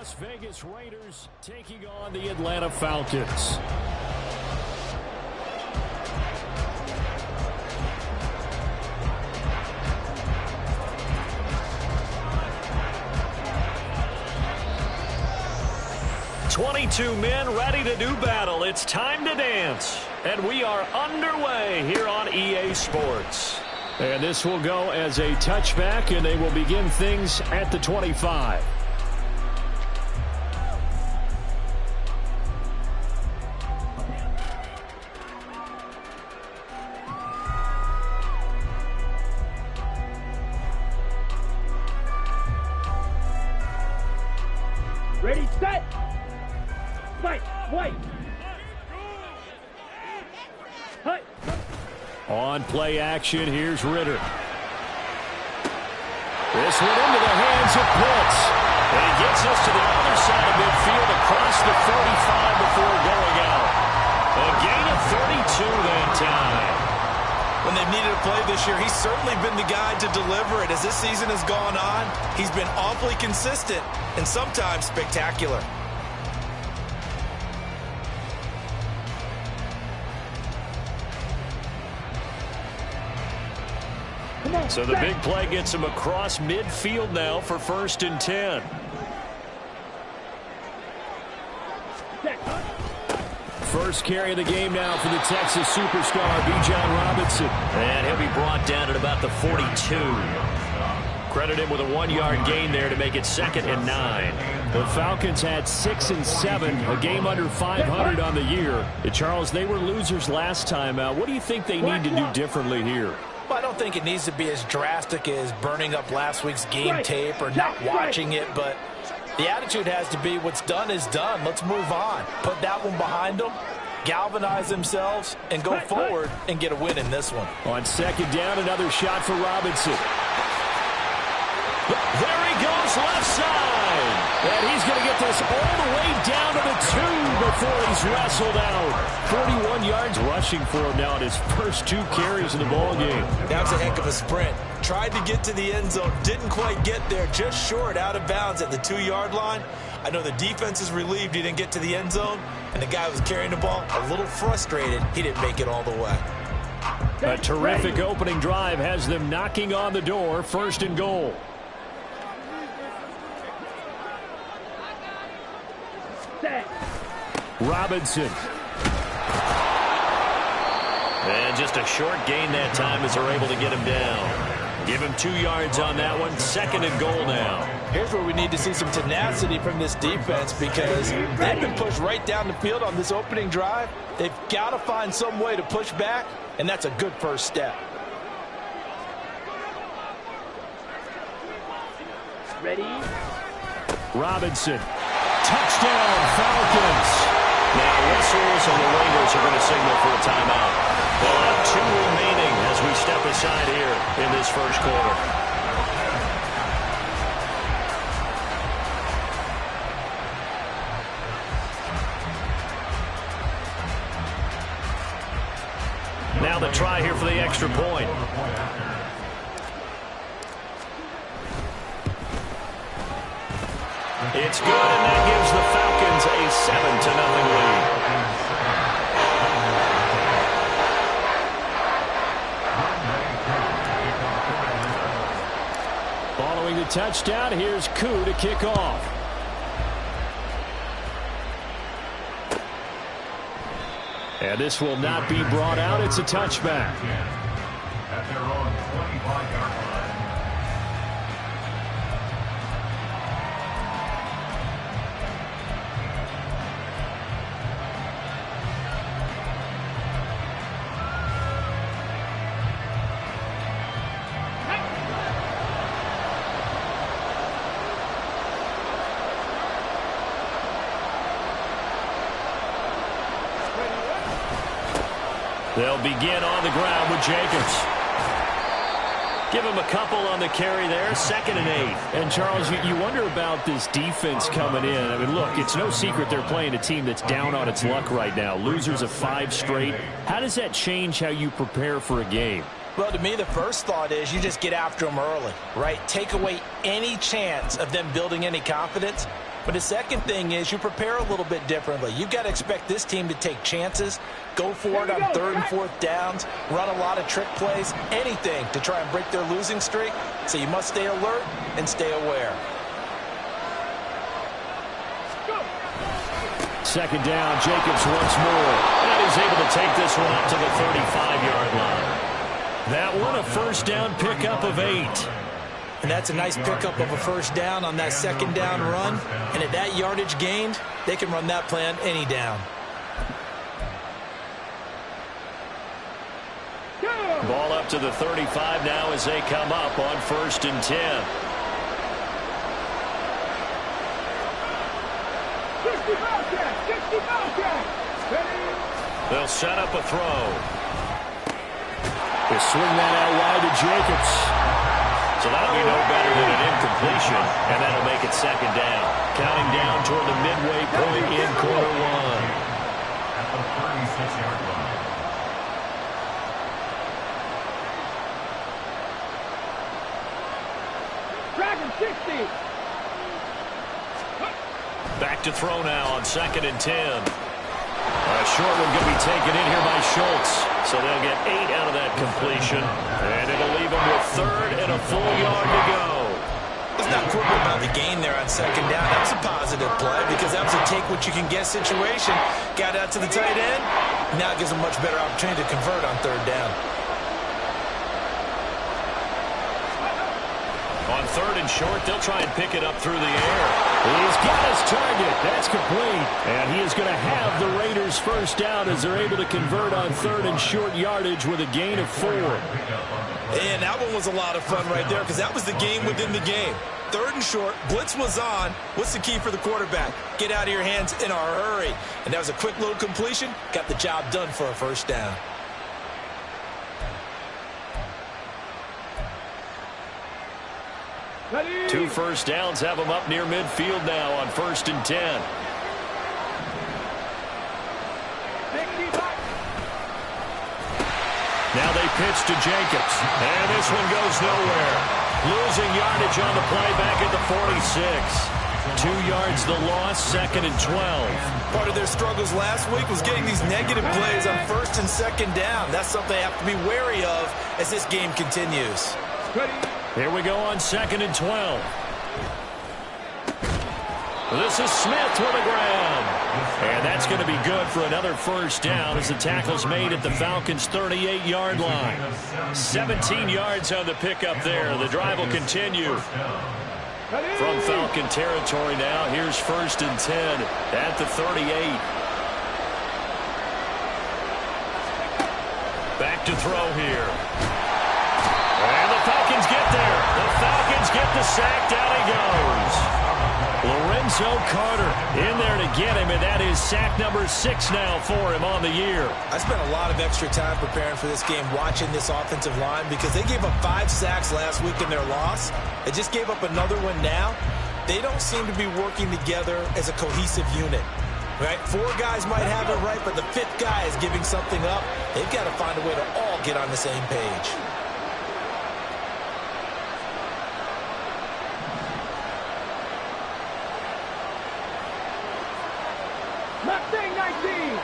Las Vegas Raiders taking on the Atlanta Falcons. "22 men ready to do battle. It's time to dance." And we are underway here on EA Sports. And this will go as a touchback, and they will begin things at the 25. Ready, set! Fight! Wait! Hut! On play action, here's Ritter. This one into the hands of Pitts. And he gets us to the other side of midfield across the 45 before going out. A gain of 32 that time. When they've needed a play this year, he's certainly been the guy to deliver it. As this season has gone on, he's been awfully consistent and sometimes spectacular. So the big play gets him across midfield now for 1st and 10. First carry of the game now for the Texas superstar, Bj995. And he'll be brought down at about the 42. Credit him with a 1-yard gain there to make it 2nd and 9. The Falcons had 6 and 7, a game under 500 on the year. And Charles, they were losers last time out. What do you think they need to do differently here? Well, I don't think it needs to be as drastic as burning up last week's game tape or not watching it, but the attitude has to be what's done is done. Let's move on. Put that one behind them, galvanize themselves, and go forward and get a win in this one. On 2nd down, another shot for Robinson. There he goes, left side. And he's going to get this all the way down to the 2 before he's wrestled out. 41 yards rushing for him now in his first 2 carries in the ballgame. That was a heck of a sprint. Tried to get to the end zone, didn't quite get there, just short, out of bounds at the 2-yard line. I know the defense is relieved he didn't get to the end zone, and the guy who was carrying the ball a little frustrated he didn't make it all the way. A terrific opening drive has them knocking on the door, 1st and goal. Robinson. And just a short gain that time as they're able to get him down. Give him 2 yards on that one. 2nd and goal now. Here's where we need to see some tenacity from this defense because they've been pushed right down the field on this opening drive. They've got to find some way to push back, and that's a good first step. Ready? Robinson. Touchdown, Falcons. Now whistles and the Raiders are going to signal for a timeout. They'll have 2 remaining as we step aside here in this first quarter. Now the try here for the extra point. It's good, and that gives the Falcons a 7-0 lead. Following the touchdown, here's Koo to kick off. And this will not be brought out. It's a touchback. At their own 25-yard line. They'll begin on the ground with Jacobs. Give him a couple on the carry there, 2nd and 8. And, Charles, you wonder about this defense coming in. I mean, look, it's no secret they're playing a team that's down on its luck right now. Losers of 5 straight. How does that change how you prepare for a game? Well, to me, the first thought is you just get after them early, right? Take away any chance of them building any confidence. But the second thing is you prepare a little bit differently. You've got to expect this team to take chances, go for it on 3rd and 4th downs, run a lot of trick plays, anything to try and break their losing streak. So you must stay alert and stay aware. 2nd down, Jacobs once more. And he's able to take this one up to the 35-yard line. That one, a 1st down pickup of 8. And that's a nice pickup of a 1st down on that 2nd down run. And at that yardage gained, they can run that play on any down. Ball up to the 35 now as they come up on 1st and 10. 65 check. They'll set up a throw. They swing that out wide to Jacobs. So that'll be no better than an incompletion, and that'll make it 2nd down. Counting down toward the midway point in quarter 1. At the 36-yard line. Dragon 60. Back to throw now on 2nd and 10. A short one going to be taken in here by Schultz. So they'll get 8 out of that completion. And it'll leave them with 3rd and a full yard to go. Let's not quibble about the gain there on 2nd down. That was a positive play because that was a take-what-you-can-get situation. Got out to the tight end. Now it gives them a much better opportunity to convert on 3rd down. On 3rd and short, they'll try and pick it up through the air. He's got his target. That's complete. And he is going to have the Raiders 1st down as they're able to convert on 3rd and short yardage with a gain of 4. And that one was a lot of fun right there because that was the game within the game. 3rd and short, blitz was on. What's the key for the quarterback? Get out of your hands in a hurry. And that was a quick little completion. Got the job done for a 1st down. Ready. 2 1st downs have them up near midfield now on 1st and 10. Now they pitch to Jacobs. And this one goes nowhere. Losing yardage on the play back at the 46. 2 yards the loss, 2nd and 12. Part of their struggles last week was getting these negative plays on 1st and 2nd down. That's something they have to be wary of as this game continues. Ready. Here we go on 2nd and 12. This is Smith with a grab. And that's going to be good for another 1st down as the tackle's made at the Falcons' 38-yard line. 17 yards on the pickup there. The drive will continue. From Falcon territory now, here's 1st and 10 at the 38. Back to throw here. And the Falcons get there. The Falcons get the sack. Down he goes. Lorenzo Carter in there to get him, and that is sack number 6 now for him on the year. I spent a lot of extra time preparing for this game, watching this offensive line, because they gave up 5 sacks last week in their loss. They just gave up another one now. They don't seem to be working together as a cohesive unit. Right? 4 guys might have it right, but the 5th guy is giving something up. They've got to find a way to all get on the same page. Mustang 19.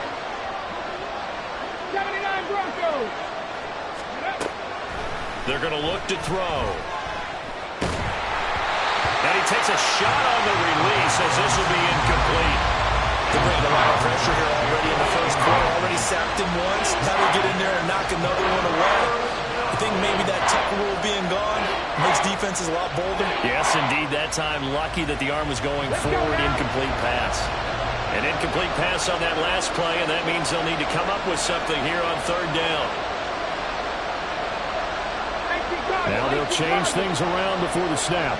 79 Broncos. They're going to look to throw. And he takes a shot on the release as this will be incomplete. They're bringing a lot of pressure here already in the 1st quarter. Already sacked him once. Now they get in there and knock another one away. I think maybe that tech rule being gone makes defenses a lot bolder. Yes, indeed. That time, lucky that the arm was going forward. Incomplete pass. An incomplete pass on that last play, and that means they'll need to come up with something here on 3rd down. Now they'll change things around before the snap.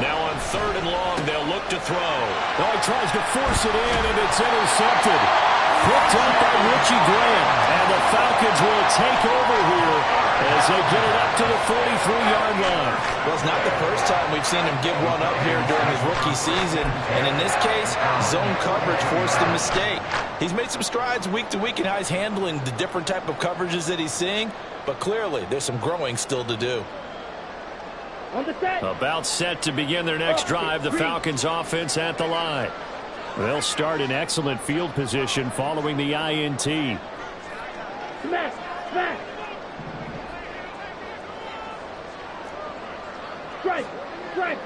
Now on 3rd and long, they'll look to throw. Oh, he tries to force it in, and it's intercepted. Picked up by Richie Grant. And the Falcons will take over here as they get it up to the 43-yard line. Well, it's not the first time we've seen him give one up here during his rookie season. And in this case, zone coverage forced the mistake. He's made some strides week to week in how he's handling the different type of coverages that he's seeing. But clearly, there's some growing still to do. On the set. About set to begin their next drive, the Falcons offense at the line. They'll start in excellent field position following the INT. Smash. Smash. Strike. Strike.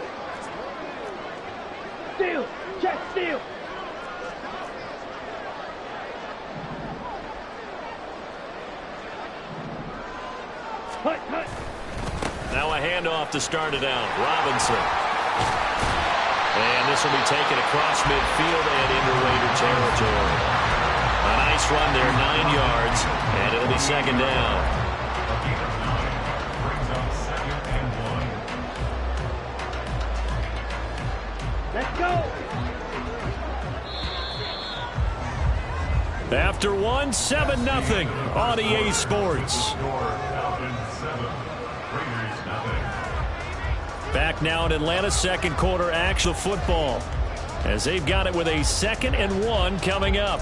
Steal. Check. Steal. Hut. Hut. Now a handoff to start it out. Robinson. And this will be taken across midfield and into Raider territory. A nice run there, 9 yards, and it'll be second down. Let's go. After one, 7-0 on EA Sports. Back now in Atlanta, second quarter actual football, as they've got it with a 2nd and 1 coming up.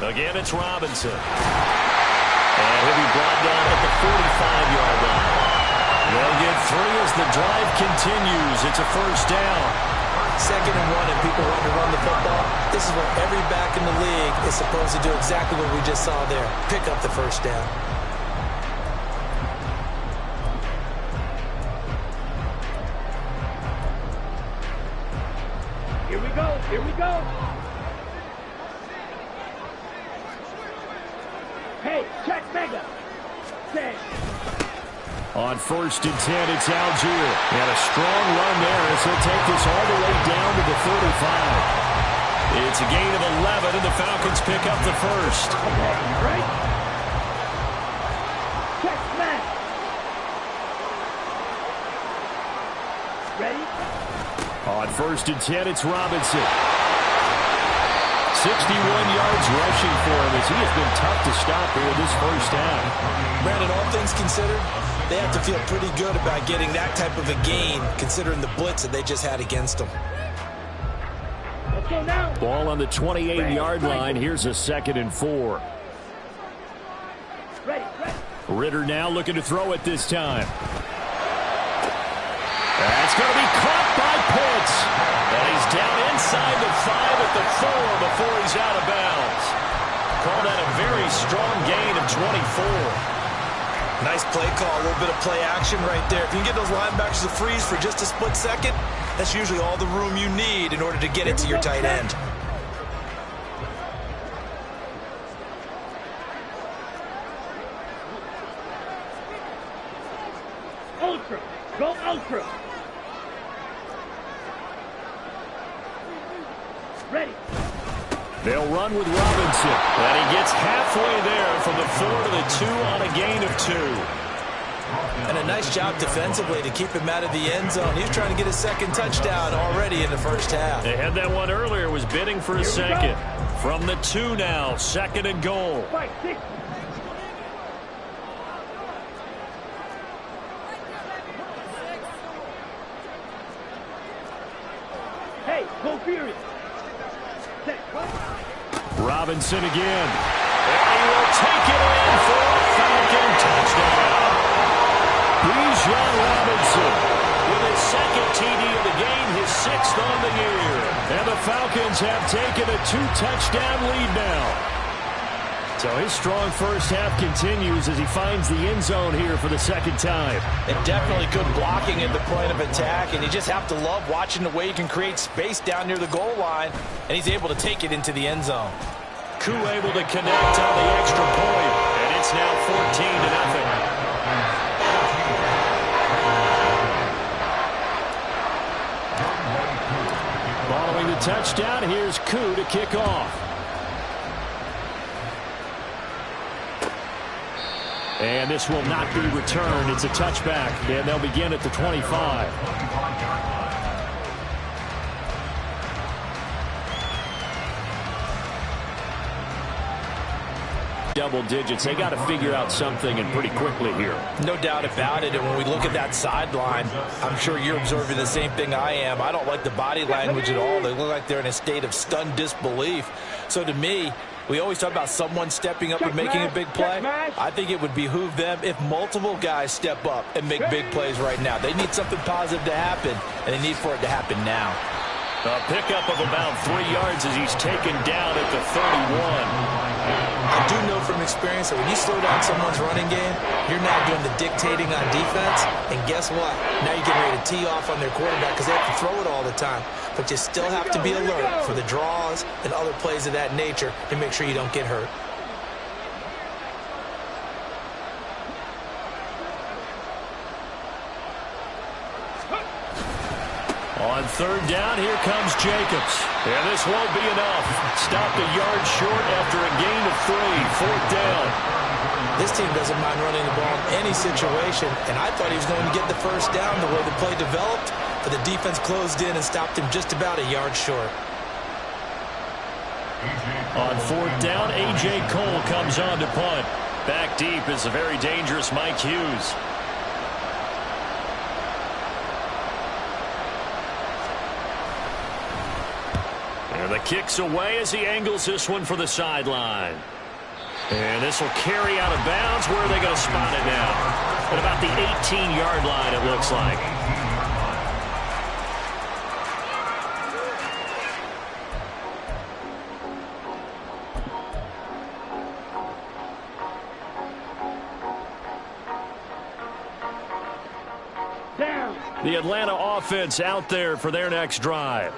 Again, it's Robinson. And he'll be brought down at the 45-yard line. They'll get 3 as the drive continues. It's a first down. 2nd and 1 and people want to run the football. This is what every back in the league is supposed to do, exactly what we just saw there. Pick up the first down. Here we go. Here we go. Hey, check mega. Set. On 1st and 10, it's Algier. And a strong run there as he'll take this all the way down to the 45. It's a gain of 11, and the Falcons pick up the first. Right. Check smash. Ready? On 1st and 10, it's Robinson. 61 yards rushing for him as he has been tough to stop here this first half. Brandon, all things considered, they have to feel pretty good about getting that type of a gain, considering the blitz that they just had against them. Let's go now. Ball on the 28-yard line. Here's a 2nd and 4. Ready. Ritter now looking to throw it this time. That's going to be caught by Pitts. And he's down inside the 5 at the 4 before he's out of bounds. Call that a very strong gain of 24. Nice play call, a little bit of play action right there. If you can get those linebackers to freeze for just a split second, that's usually all the room you need in order to get it to your tight end. Ultra. Go ultra. Ready. They'll run with Robinson. And he gets halfway there from the 4 to the 2 on a gain of 2. And a nice job defensively to keep him out of the end zone. He's trying to get his 2nd touchdown already in the first half. They had that one earlier, was bidding for a 2nd. From the 2 now, 2nd and goal. Fight 6. Hey, go furious. Set. Robinson again. And he will take it in for a Falcon touchdown. Bijan Robinson with his 2nd TD of the game, his 6th on the year. And the Falcons have taken a 2-touchdown lead now. So his strong first half continues as he finds the end zone here for the 2nd time. And definitely good blocking at the point of attack, and you just have to love watching the way he can create space down near the goal line, and he's able to take it into the end zone. Koo able to connect on the extra point, and it's now 14-0. Following the touchdown, here's Koo to kick off. And this will not be returned. It's a touchback, and they'll begin at the 25. Double digits. They got to figure out something, and pretty quickly here. No doubt about it. And when we look at that sideline, I'm sure you're observing the same thing I am. I don't like the body language at all. They look like they're in a state of stunned disbelief. So to me, we always talk about someone stepping up and making a big play. I think it would behoove them if multiple guys step up and make big plays right now. They need something positive to happen, and they need for it to happen now. A pickup of about 3 yards as he's taken down at the 31. I do know from experience that when you slow down someone's running game, you're now doing the dictating on defense. And guess what? Now you're getting ready to tee off on their quarterback because they have to throw it all the time. But you still have to be alert for the draws and other plays of that nature to make sure you don't get hurt. On third down, here comes Jacobs. And this won't be enough. Stopped a yard short after a gain of 3. Fourth down. This team doesn't mind running the ball in any situation, and I thought he was going to get the first down the way the play developed, but the defense closed in and stopped him just about a yard short. On fourth down, A.J. Cole comes on to punt. Back deep is a very dangerous Mike Hughes. And the kick's away as he angles this one for the sideline. And this will carry out of bounds. Where are they going to spot it now? At about the 18-yard line, it looks like. The Atlanta offense out there for their next drive.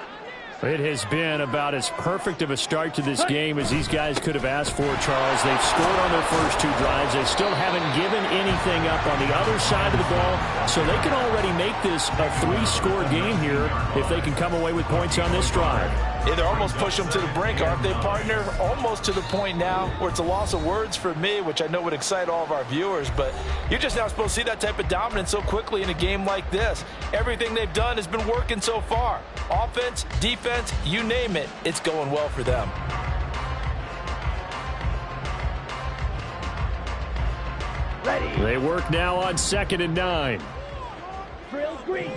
It has been about as perfect of a start to this game as these guys could have asked for, Charles. They've scored on their first 2 drives. They still haven't given anything up on the other side of the ball, so they can already make this a 3-score game here if they can come away with points on this drive. Yeah, they're almost pushing them to the brink, aren't they, partner? Almost to the point now where it's a loss of words for me, which I know would excite all of our viewers, but you're just now supposed to see that type of dominance so quickly in a game like this. Everything they've done has been working so far. Offense, defense, you name it, it's going well for them. Ready. They work now on 2nd and 9. Drill green.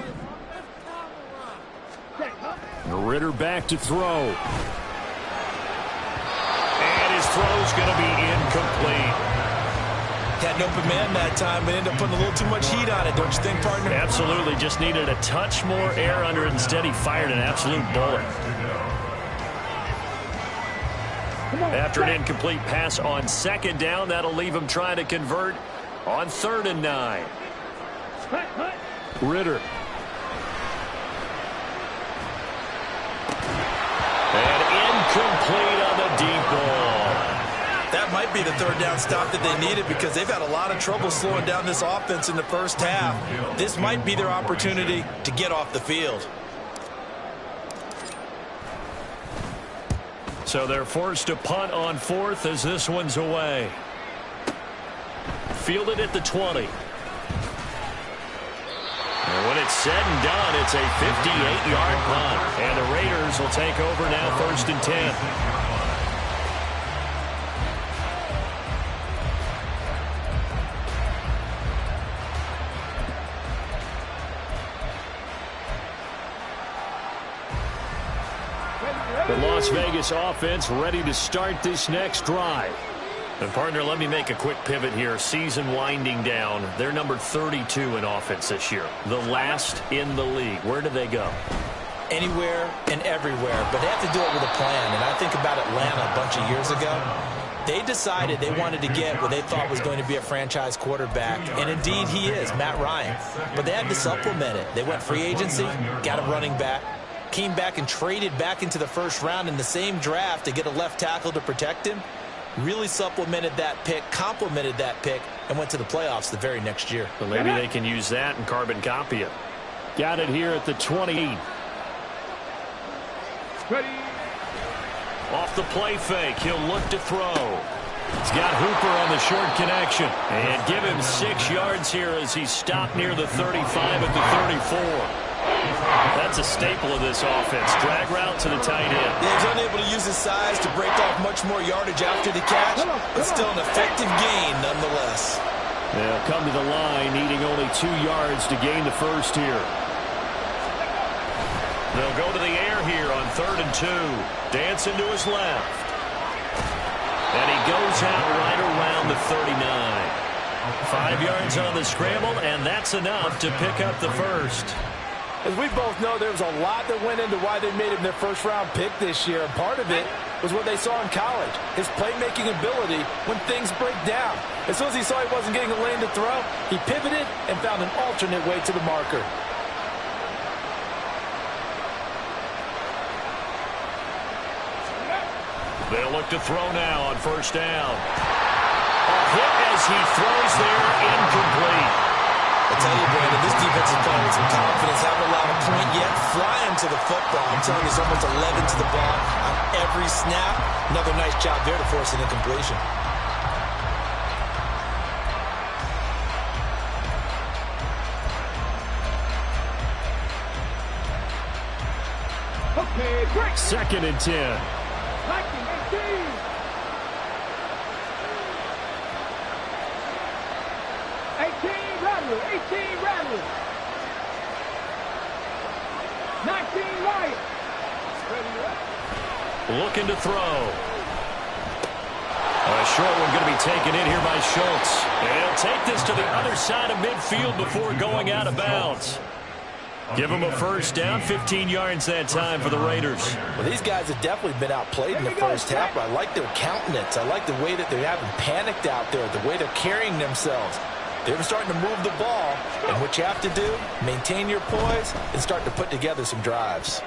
Ritter back to throw. And his throw's going to be incomplete. Had an open man that time, but ended up putting a little too much heat on it, don't you think, partner? Absolutely. Just needed a touch more air under it. Instead, he fired an absolute bullet. After an incomplete pass on 2nd down, that'll leave him trying to convert on 3rd and 9. Ritter. And incomplete on the deep ball. That might be the 3rd down stop that they needed because they've had a lot of trouble slowing down this offense in the first half. This might be their opportunity to get off the field. So they're forced to punt on 4th as this one's away. Fielded at the 20. And when it's said and done, it's a 58-yard punt. And the Raiders will take over now 1st and 10. The Las Vegas offense ready to start this next drive. And, partner, let me make a quick pivot here. Season winding down. They're number 32 in offense this year. The last in the league. Where do they go? Anywhere and everywhere. But they have to do it with a plan. And I think about Atlanta a bunch of years ago. They decided they wanted to get what they thought was going to be a franchise quarterback. And, indeed, he is, Matt Ryan. But they had to supplement it. They went free agency, got a running back. Came back and traded back into the first round in the same draft to get a left tackle to protect him. Really supplemented that pick, complemented that pick, and went to the playoffs the very next year. Well, maybe they can use that and carbon copy it. Got it here at the 20. Ready. Off the play fake, he'll look to throw. He's got Hooper on the short connection. And give him 6 yards here as he stopped near the 35 at the 34. That's a staple of this offense. Drag route to the tight end. Yeah, he's unable to use his size to break off much more yardage after the catch, but still an effective gain nonetheless. They'll come to the line, needing only 2 yards to gain the first here. They'll go to the air here on 3rd and 2. Dancing to his left. And he goes out right around the 39. 5 yards on the scramble, and that's enough to pick up the first. As we both know, there was a lot that went into why they made him their first-round pick this year. And part of it was what they saw in college, his playmaking ability when things break down. As soon as he saw he wasn't getting a lane to throw, he pivoted and found an alternate way to the marker. They'll look to throw now on 1st down. A hit as he throws there, incomplete. I tell you, Brandon, this defense is playing with some confidence. Haven't allowed a point yet. Flying to the football. I'm telling you, someone's 11 to the ball on every snap. Another nice job there to force an incompletion. Okay, great. 2nd and 10. 19, 18, Rattler. 19, Wyatt. Looking to throw. A short one going to be taken in here by Schultz. And he'll take this to the other side of midfield before going out of bounds. Give him a 1st down, 15 yards that time for the Raiders. Well, these guys have definitely been outplayed in the first half, but I like their countenance. I like the way that they haven't panicked out there, the way they're carrying themselves. They're starting to move the ball, and what you have to do, maintain your poise and start to put together some drives.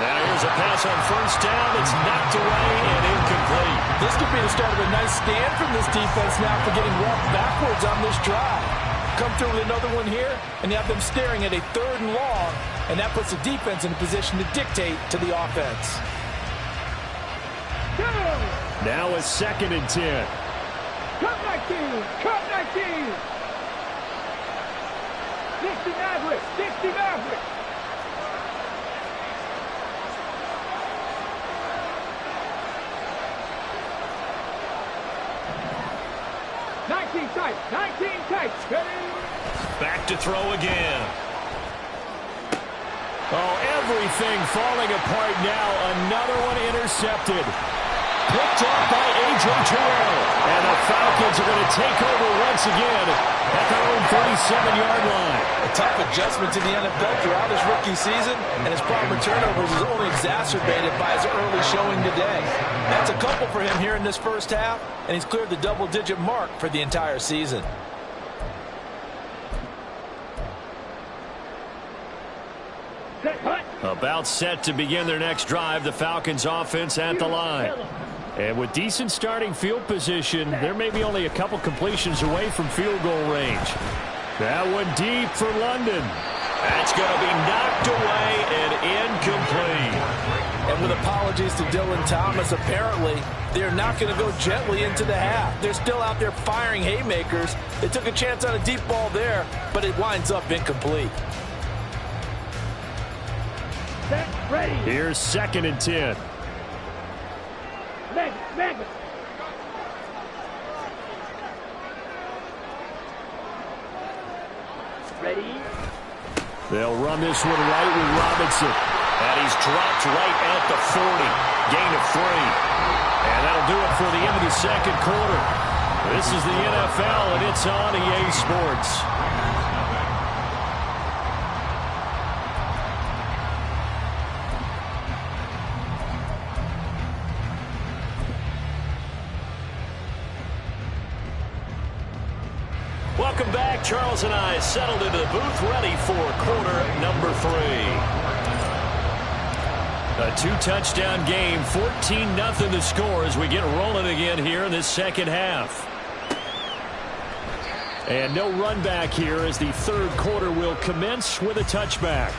Now here's a pass on 1st down. It's knocked away and incomplete. This could be the start of a nice stand from this defense now for getting walked backwards on this drive. Come through with another one here, and you have them staring at a 3rd and long, and that puts the defense in a position to dictate to the offense. Now a 2nd and 10. Cut 19. 60 Maverick. Nineteen tight. Back to throw again. Oh, everything falling apart now. Another one intercepted. Picked up by A.J. Terrell. And the Falcons are going to take over once again at their own 37-yard line. A tough adjustment to the NFL throughout his rookie season, and his problem with turnovers is only exacerbated by his early showing today. That's a couple for him here in this first half, and he's cleared the double-digit mark for the entire season. About set to begin their next drive, the Falcons offense at the line. And with decent starting field position, there may be only a couple completions away from field goal range. That one deep for London. That's going to be knocked away and incomplete. And with apologies to Dylan Thomas, apparently they're not going to go gently into the half. They're still out there firing haymakers. They took a chance on a deep ball there, but it winds up incomplete. Ready. Here's 2nd and 10. Vegas. Ready. They'll run this one right with Robinson. And he's dropped right at the 40. Gain of 3. And that'll do it for the end of the 2nd quarter. This is the NFL, and it's on EA Sports. Welcome back. Charles and I settled into the booth, ready for quarter number 3. A 2-touchdown game, 14-0 the score as we get rolling again here in this second half. And no run back here as the 3rd quarter will commence with a touchback.